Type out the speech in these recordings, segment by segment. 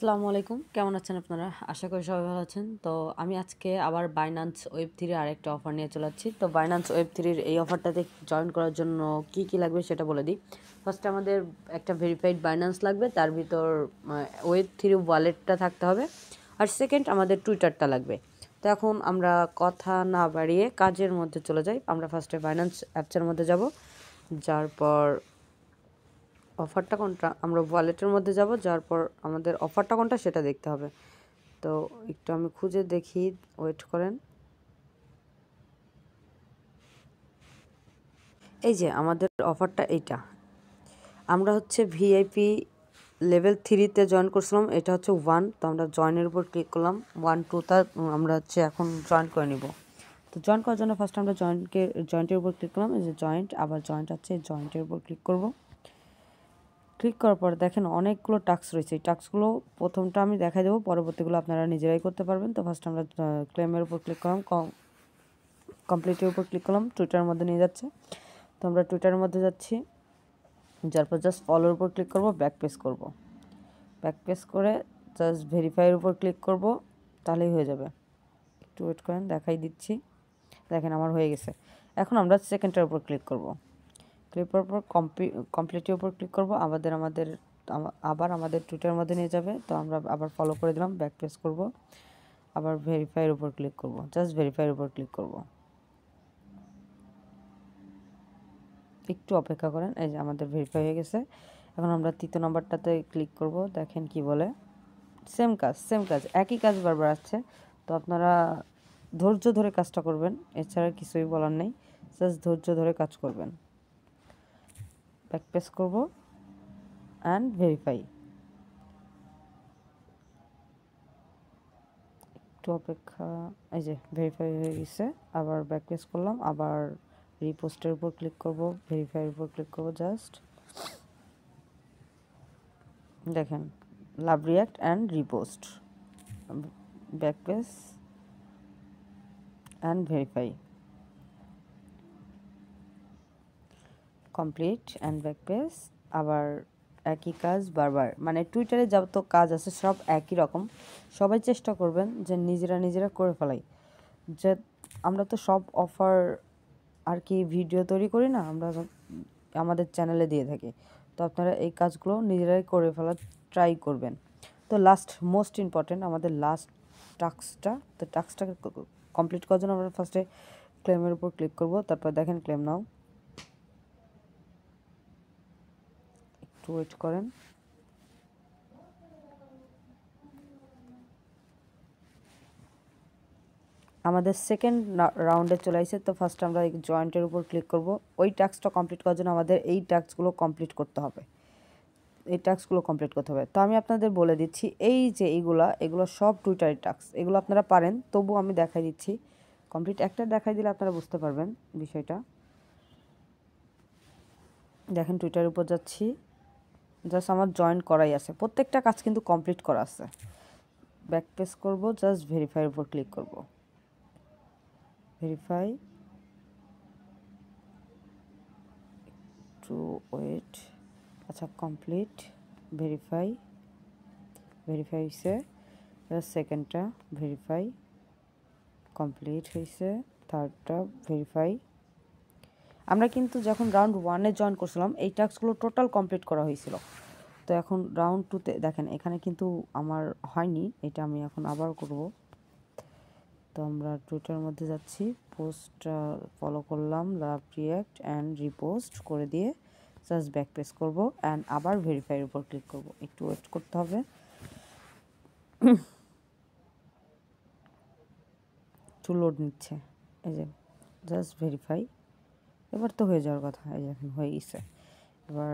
আসসালামু আলাইকুম, কেমন আছেন আপনারা? আশা করি সবাই ভালো আছেন। তো আমি আজকে আবার বাইন্যান্স ওয়েব থ্রির আরেকটা অফার নিয়ে চলে যাচ্ছি। তো বাইন্যান্স ওয়েব থ্রির এই অফারটাতে জয়েন করার জন্য কি কি লাগবে সেটা বলে দিই। ফার্স্টে আমাদের একটা ভেরিফাইড বাইন্যান্স লাগবে, তার ভিতর ওয়েব থ্রি ওয়ালেটটা থাকতে হবে। আর সেকেন্ড আমাদের টুইটারটা লাগবে। তো এখন আমরা কথা না বাড়িয়ে কাজের মধ্যে চলে যাই। আমরা ফার্স্টে বাইন্যান্স অ্যাপসের মধ্যে যাব, যার পর অফারটা কোনটা আমরা ওয়ালেটের মধ্যে যাব, যার পর আমাদের অফারটা কোনটা সেটা দেখতে হবে। তো একটু আমি খুঁজে দেখি, ওয়েট করেন। এই যে আমাদের অফারটা এইটা, আমরা হচ্ছে ভিআইপি লেভেল 3-তে জয়েন করছিলাম, এটা হচ্ছে 1। তো আমরা জয়েনের উপর ক্লিক করলাম, 1-2টা আমরা হচ্ছে এখন জয়েন করে নিব। তো জয়েন করার জন্য ফার্স্ট আমরা জয়েন্টের উপর ক্লিক করলাম, এই যে জয়েন্ট, আবার জয়েন্ট আছে, জয়েন্টের উপর ক্লিক করব। ক্লিক করার পর দেখেন অনেকগুলো টাস্ক রয়েছে। এই টাস্কগুলো প্রথমটা আমি দেখাই দেবো, পরবর্তীগুলো আপনারা নিজেরাই করতে পারবেন। তো ফার্স্ট আমরা ক্লেমের উপর ক্লিক করলাম, কমপ্লিটের উপর ক্লিক করলাম, টুইটারের মধ্যে নিয়ে যাচ্ছে। তো আমরা টুইটারের মধ্যে যাচ্ছি, যার পর জাস্ট ফলোর উপর ক্লিক করব, ব্যাক পেজ করব। ব্যাক পেজ করে জাস্ট ভেরিফাইয়ের উপর ক্লিক করব, তাহলেই হয়ে যাবে। একটু ওয়েট করেন, দেখাই দিচ্ছি। দেখেন আমার হয়ে গেছে। এখন আমরা সেকেন্ডটার উপর ক্লিক করব। ক্লিক করার পর কমপ্লিটের উপর ক্লিক করব, আবার আমাদের টুইটারের মধ্যে নিয়ে যাবে। তো আমরা আবার ফলো করে দিলাম, ব্যাক পেজ করব, আবার ভেরিফাইয়ের উপর ক্লিক করব, জাস্ট ভেরিফাইয়ের উপর ক্লিক করব। একটু অপেক্ষা করেন, এই যে আমাদের ভেরিফাই হয়ে গেছে। এখন আমরা তৃতীয় নাম্বারটাতে ক্লিক করব, দেখেন কি বলে। সেম কাজ, একই কাজ বারবার আসছে। তো আপনারা ধৈর্য ধরে কাজটা করবেন, এছাড়া কিছুই বলার নেই। জাস্ট ধৈর্য ধরে কাজ করবেন। ব্যাক পেজ করব অ্যান্ড ভেরিফাই। একটু অপেক্ষা, এই যে ভেরিফাই হয়ে গেছে। আবার ব্যাক পেজ করলাম, আবার রিপোস্টের উপর ক্লিক করব, ভেরিফাইয়ের উপর ক্লিক করব, জাস্ট দেখেন love react and repost, back page and verify, complete and back page. আবার একই কাজ বারবার, মানে টুইটারে যত কাজ আছে সব একই রকম। সবাই চেষ্টা করবেন যে নিজেরা করে ফেলাই। যে আমরা তো সব অফার আর কি ভিডিও তৈরি করি না, আমরা আমাদের চ্যানেলে দিয়ে থাকি। তো আপনারা এই কাজগুলো নিজেরাই করে ফেলার ট্রাই করবেন। তো লাস্ট মোস্ট ইম্পর্টেন্ট আমাদের লাস্ট টাস্কটা, তো টাস্কটাকে কমপ্লিট করার জন্য আমরা ফার্স্টে ক্লেমের উপর ক্লিক করব। তারপর দেখেন ক্লেম নাও, একটু ওয়েট করেন। আমাদের সেকেন্ড রাউন্ডে চলে আসছে। তো ফার্স্ট আমরা এই জয়েন্টের উপর ক্লিক করব। ওই টাস্কটা কমপ্লিট করার জন্য আমাদের এই টাস্কগুলো কমপ্লিট করতে হবে, তো আমি আপনাদের বলে দিচ্ছি, এই যে এগুলো সব টুইটারের টাস্ক, এগুলো আপনারা পারেন, তবু আমি দেখাই দিচ্ছি। কমপ্লিট একটা দেখাই দিলে আপনারা বুঝতে পারবেন বিষয়টা। দেখেন টুইটারের উপর যাচ্ছি, জাস্ট আমার জয়েন করাই আছে, প্রত্যেকটা কাজ কিন্তু কমপ্লিট করা আছে। ব্যাক পেজ করব, জাস্ট ভেরিফাইয়ের উপর ক্লিক করব, ভেরিফাই, টু ওয়েট, আচ্ছা কমপ্লিট, ভেরিফাই হয়েছে। সেকেন্ডটা ভেরিফাই, কমপ্লিট হয়েছে। থার্ডটা ভেরিফাই। আমরা কিন্তু যখন রাউন্ড 1-এ জয়েন করছিলাম এই টাস্কগুলো টোটাল কমপ্লিট করা হয়েছিল। তো এখন রাউন্ড 2-তে দেখেন এখানে কিন্তু আমার হয়নি, এটা আমি এখন আবার করব। তো আমরা টুইটারের মধ্যে যাচ্ছি, পোস্টটা ফলো করলাম, লাভ রিয়াক্ট অ্যান্ড রিপোস্ট করে দিয়ে জাস্ট ব্যাক পেজ করবো অ্যান্ড আবার ভেরিফাইয়ের উপর ক্লিক করব। একটু ওয়েট করতে হবে, একটু লোড নিচ্ছে। এই যে জাস্ট ভেরিফাই, এবার তো হয়ে যাওয়ার কথা, এই যে এখন হয়ে গেছে। এবার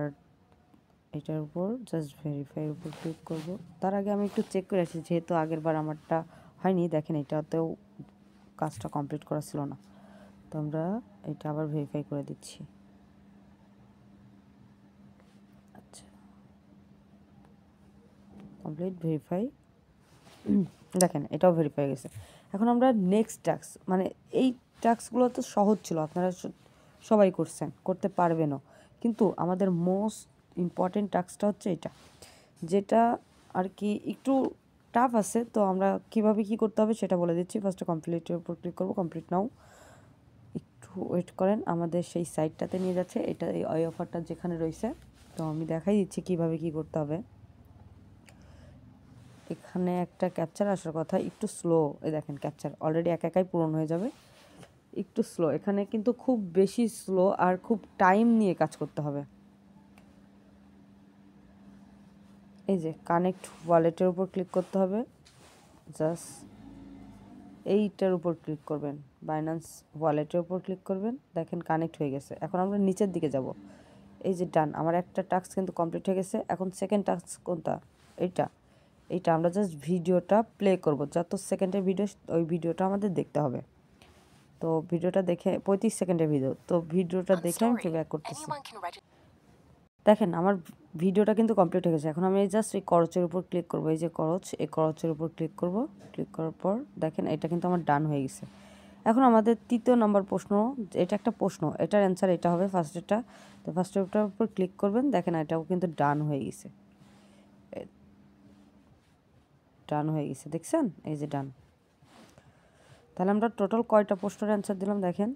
এটার উপর জাস্ট ভেরিফাইয়ের উপর ক্লিক করব। তার আগে আমি একটু চেক করে আসি, যেহেতু আগের বার আমারটা হয়নি। দেখেন এটাতেও কাজটা কমপ্লিট করা ছিল না। তো আমরা এটা আবার ভেরিফাই করে দিচ্ছি। আচ্ছা কমপ্লিট ভেরিফাই, দেখেন এটাও ভেরিফাই হয়ে গেছে। এখন আমরা নেক্সট টাস্ক, মানে এই টাস্কগুলো তো সহজ ছিল, আপনারা সবাই করতে পারবেনও, কিন্তু আমাদের মোস্ট ইম্পর্টেন্ট টাস্কটা হচ্ছে এটা, যেটা আর কি একটু টাফ আছে। তো আমরা কিভাবে কি করতে হবে সেটা বলে দিচ্ছি। ফার্স্টে কমপ্লিটের উপর ক্লিক করব, কমপ্লিট নাও। একটু ওয়েট করেন, আমাদের সেই সাইটটাতে নিয়ে যাচ্ছে, এটা এই অফারটা যেখানে রয়েছে। তো আমি দেখাই দিচ্ছি কিভাবে কি করতে হবে। এখানে একটা ক্যাপচার আসার কথা, একটু স্লো। এই দেখেন ক্যাপচার অলরেডি একাই পূরণ হয়ে যাবে। একটু স্লো, এখানে কিন্তু খুব বেশি স্লো আর খুব টাইম নিয়ে কাজ করতে হবে। এই যে কানেক্ট ওয়ালেটের উপর ক্লিক করতে হবে, জাস্ট এইটার উপর ক্লিক করবেন, বাইন্যান্স ওয়ালেটের উপর ক্লিক করবেন। দেখেন কানেক্ট হয়ে গেছে। এখন আমরা নিচের দিকে যাব। এই যে ডান, আমার একটা টাস্ক কিন্তু কমপ্লিট হয়ে গেছে। এখন সেকেন্ড টাস্ক কোনটা? এইটা আমরা জাস্ট ভিডিওটা প্লে করব। যত সেকেন্ডের ভিডিও, ওই ভিডিওটা আমাদের দেখতে হবে। তো ভিডিওটা দেখে 35 সেকেন্ডের ভিডিও, তো ভিডিওটা দেখে আমি প্লেব্যাক করতেছি। দেখেন আমার ভিডিওটা কিন্তু কমপ্লিট হয়ে গেছে। এখন আমি জাস্ট এই করচের উপর ক্লিক করব, এই যে করচ, এই করচের উপর ক্লিক করব। ক্লিক করার পর দেখেন এটা কিন্তু আমার ডান হয়ে গেছে। এখন আমাদের তৃতীয় নম্বর প্রশ্ন, এটা একটা প্রশ্ন, এটার অ্যান্সার এটা হবে ফার্স্টেরটা। তো ফার্স্টেরটার উপর ক্লিক করবেন, দেখেন এটাও কিন্তু ডান হয়ে গেছে। ডান হয়ে গেছে, দেখছেন? এই যে ডান। তাহলে আমরা টোটাল কয়টা প্রশ্নের অ্যান্সার দিলাম দেখেন।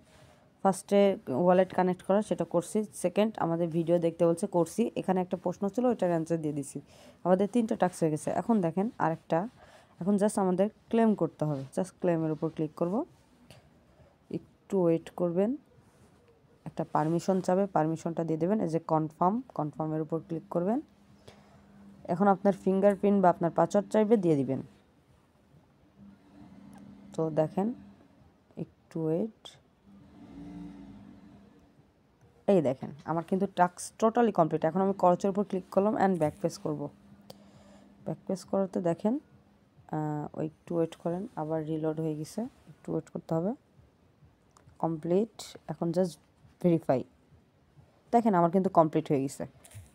ফার্স্টে ওয়ালেট কানেক্ট করা, সেটা করছি। সেকেন্ড আমাদের ভিডিও দেখতে বলছে, করছি। এখানে একটা প্রশ্ন ছিল, ওইটার অ্যান্সার দিয়ে দিছি। আমাদের 3টা টাস্ক হয়ে গেছে। এখন দেখেন আরেকটা, এখন জাস্ট আমাদের ক্লেম করতে হবে। জাস্ট ক্লেমের উপর ক্লিক করব, একটু ওয়েট করবেন। একটা পারমিশন চাবে, পারমিশনটা দিয়ে দেবেন। এই যে কনফার্মের উপর ক্লিক করবেন। এখন আপনার ফিঙ্গারপ্রিন্ট বা আপনার পাসওয়ার্ড চাইবে, দিয়ে দিবেন। তো দেখেন একটু ওয়েট, এই দেখেন আমার কিন্তু টাস্ক টোটালি কমপ্লিট। এখন আমি করচের উপর ক্লিক করলাম অ্যান্ড ব্যাক পেজ করব। ব্যাক পেজ করাতে দেখেন ওই একটু ওয়েট করেন, আবার রিলোড হয়ে গেছে, একটু ওয়েট করতে হবে। কমপ্লিট, এখন জাস্ট ভেরিফাই। দেখেন আমার কিন্তু কমপ্লিট হয়ে গেছে।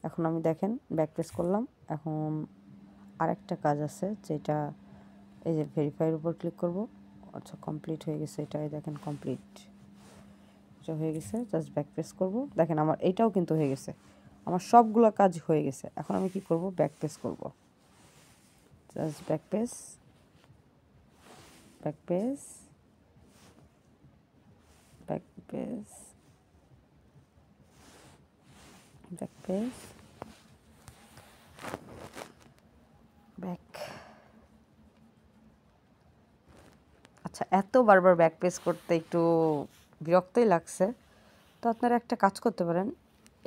এখন আমি দেখেন ব্যাক পেজ করলাম। এখন আরেকটা কাজ আছে, যেটা এই যে ভেরিফাইয়ের উপর ক্লিক করব। আচ্ছা কমপ্লিট হয়ে গেছে, এটাই দেখেন কমপ্লিট, এটা হয়ে গেছে। জাস্ট ব্যাক পেজ করব, দেখেন আমার এইটাও কিন্তু হয়ে গেছে। আমার সবগুলো কাজ হয়ে গেছে। এখন আমি কি করব? ব্যাক পেজ করব। Just back page, back page, back page, back page, back. আচ্ছা এত বারবার ব্যাক পেজ করতে একটু বিরক্তই লাগছে। তো আপনারা একটা কাজ করতে পারেন,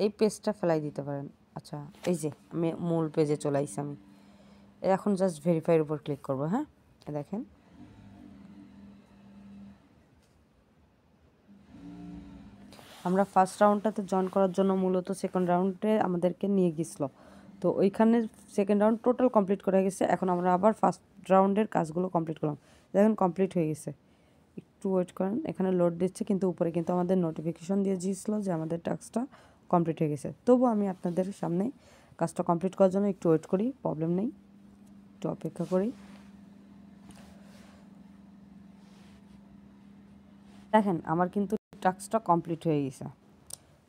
এই পেজটা ফেলাই দিতে পারেন। আচ্ছা এই যে আমি মূল পেজে চলে আসছি। আমি এখন জাস্ট ভেরিফাইয়ের উপর ক্লিক করব। হ্যাঁ দেখেন আমরা ফার্স্ট রাউন্ডটাতে জয়েন করার জন্য মূলত সেকেন্ড রাউন্ডে আমাদেরকে নিয়ে গেছিল। তো ওইখানে সেকেন্ড রাউন্ড টোটাল কমপ্লিট করা গেছে। এখন আমরা আবার ফার্স্ট রাউন্ডের কাজগুলো কমপ্লিট করলাম। দেখেন কমপ্লিট হয়ে গেছে। একটু ওয়েট করেন, এখানে লোড দিচ্ছে, কিন্তু উপরে কিন্তু আমাদের নোটিফিকেশন দিয়ে দিয়েছিল যে আমাদের টাস্কটা কমপ্লিট হয়ে গেছে। তবু আমি আপনাদের সামনে কাজটা কমপ্লিট করার জন্য একটু ওয়েট করি, প্রবলেম নেই, একটু অপেক্ষা করি। দেখেন আমার কিন্তু টাস্কটা কমপ্লিট হয়ে গেছে।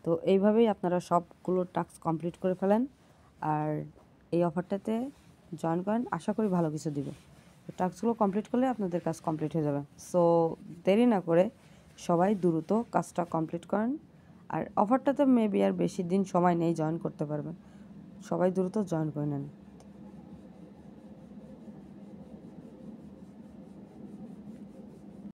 তো এইভাবেই আপনারা সবগুলো টাস্ক কমপ্লিট করে ফেলেন আর এই অফারটাতে জয়েন করেন। আশা করি ভালো কিছু দিবে। টাস্কগুলো কমপ্লিট করলে আপনাদের কাজ কমপ্লিট হয়ে যাবে। সো দেরি না করে সবাই দ্রুত কাজটা কমপ্লিট করেন। আর অফারটাতে মেবি আর বেশি দিন সময় নেই, জয়েন করতে পারবেন। সবাই দ্রুত জয়েন করে নেন।